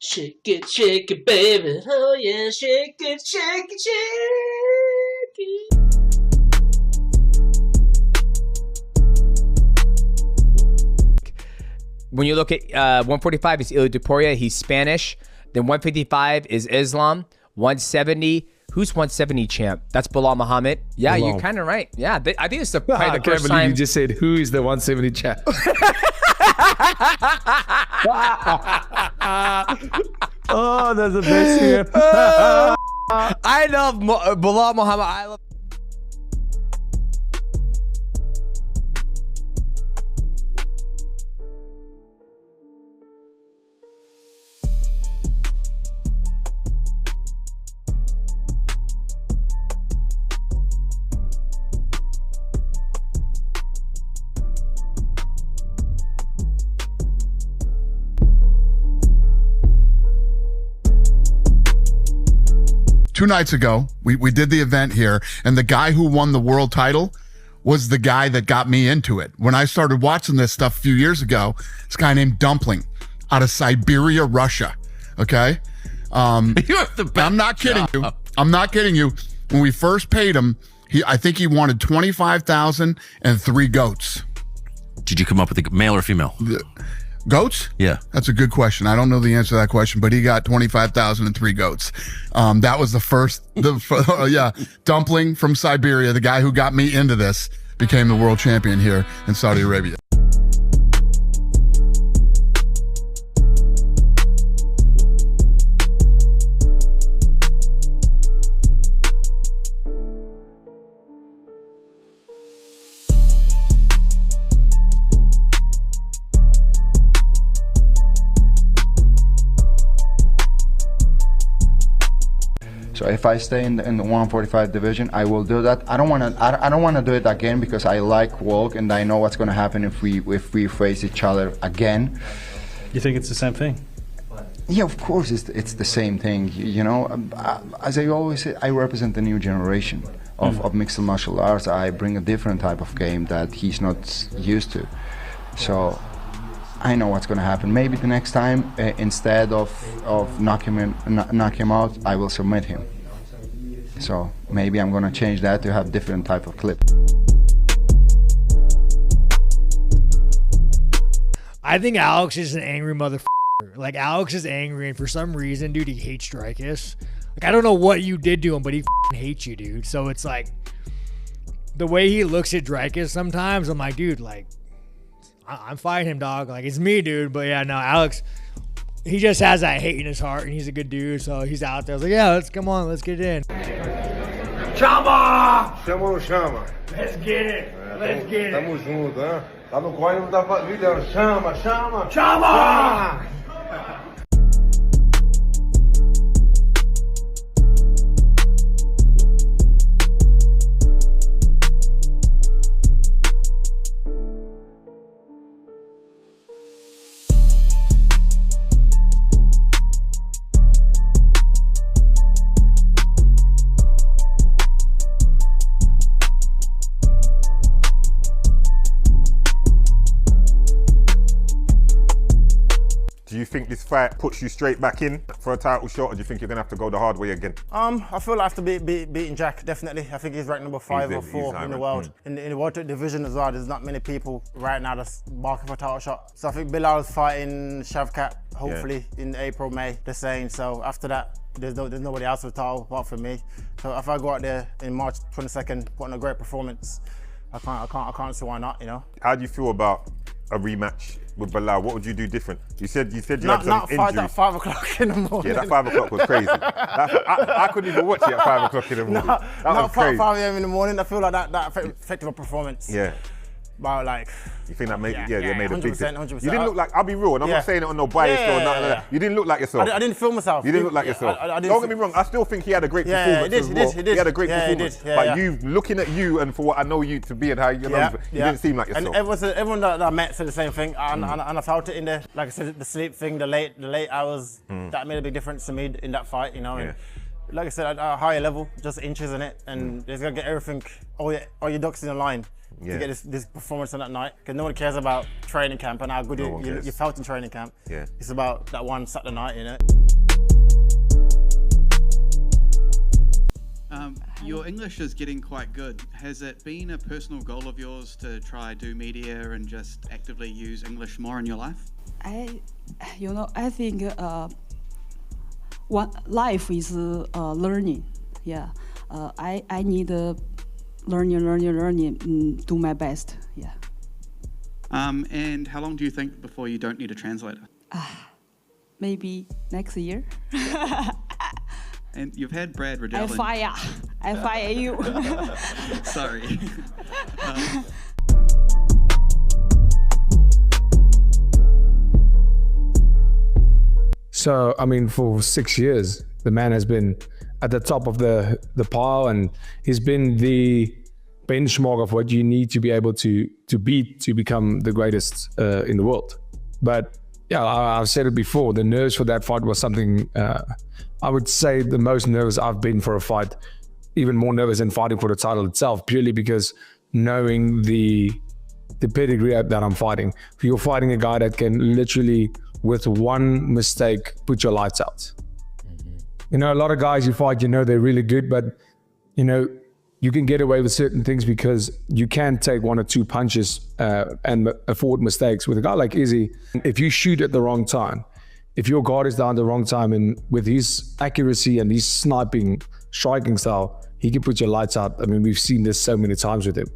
Shake it, baby. Oh yeah, shake it, shake it, shake it. When you look at 145 is Ilia Topuria, he's Spanish. Then 155 is Islam. 170, who's 170 champ? That's Belal Muhammad. Yeah, Belal. You're kind of right. Yeah, I think it's probably the I can't first believe time. you just said who is the 170 champ. Oh, that's the best here. I love Belal Muhammad. I love. Two nights ago, we did the event here, and the guy who won the world title was the guy that got me into it. When I started watching this stuff a few years ago, this guy named Dumpling out of Siberia, Russia. Okay? You're the best. I'm not kidding you. I'm not kidding you. When we first paid him, I think he wanted 25,000 and 3 goats. Did you come up with a male or female? Goats? Yeah. That's a good question. I don't know the answer to that question, but he got 25,000 and 3 goats. That was the first, yeah, Dumpling from Siberia, the guy who got me into this, became the world champion here in Saudi Arabia. So if I stay in the 145 division, I will do that. I don't want to do it again because I like Volk and I know what's going to happen if we face each other again. You think it's the same thing? Yeah, of course it's the same thing. You know, as I always say, I represent the new generation of mixed martial arts. I bring a different type of game that he's not used to. So I know what's going to happen. Maybe the next time, instead of knock him out, I will submit him. So maybe I'm going to change that to have different type of clip. I think Alex is an angry motherfucker. Like, Alex is angry, and for some reason, dude, he hates Dreykus. Like, I don't know what you did to him, but he hates you, dude. So it's like, the way he looks at Dreykus sometimes, I'm like, dude, like, I'm fighting him, dog. Like, it's me, dude. But yeah, no, Alex, he just has that hate in his heart, and he's a good dude, so he's out there. I was like, yeah, let's get it in. Chama! Chama ou não chama? Let's get it. Let's get it. Tamo junto, hein? Tá no corre, não tá vídeo. Chama, chama! Chama! Do you think this fight puts you straight back in for a title shot, or do you think you're going to have to go the hard way again? I feel like I have to beating Jack, definitely. I think he's ranked number 5 or 4 in the world. In the welterweight division as well, there's not many people right now that's marking for a title shot. So I think Belal's fighting Shavkat, hopefully, in April, May, the same. So after that, there's nobody else with a title apart from me. So if I go out there in March 22nd, put on a great performance, I can't see why not, you know. How do you feel about a rematch with Belal? What would you do different? You said you had some injuries. At 5 o'clock in the morning. Yeah, that 5 o'clock was crazy. I couldn't even watch it at 5 o'clock in the morning. That was crazy. 5 a.m. in the morning. I feel like that affected my performance. Yeah. But like, you think that made they made a big difference? 100%. You didn't look like, I'll be real, and I'm not saying it on no bias or nothing like that. You didn't look like yourself. I didn't feel myself. You didn't look like yourself. Don't get me wrong, I still think he had a great performance. He did. He had a great performance. But you, looking at you and for what I know you to be and how you know, you didn't seem like yourself. And everyone that I met said the same thing, and I felt it in there. Like I said, the sleep thing, the late hours, that made a big difference to me in that fight, you know. And like I said, at a higher level, just inches in it, and just gotta get everything, all your ducks in a line. to get this performance on that night. Because no one cares about training camp and how good you felt in training camp. Yeah. It's about that one Saturday night, you know. Your English is getting quite good. Has it been a personal goal of yours to try do media and just actively use English more in your life? I think life is learning. Yeah, I need learning, do my best. Yeah. And how long do you think before you don't need a translator? Maybe next year. And you've had Brad Riddell. I fire you. Sorry. So, I mean, for 6 years, the man has been at the top of the pile, and he's been the benchmark of what you need to be able to beat to become the greatest in the world. But yeah, I've said it before, the nerves for that fight was something, I would say the most nervous I've been for a fight, even more nervous than fighting for the title itself, purely because knowing the pedigree that I'm fighting. You're fighting a guy that can literally, with one mistake, put your lights out. You know, a lot of guys you fight, you know, they're really good, but you know, you can get away with certain things because you can take 1 or 2 punches and afford mistakes. With a guy like Izzy, if you shoot at the wrong time, if your guard is down the wrong time, and with his accuracy and his striking style, he can put your lights out. I mean, we've seen this so many times with him.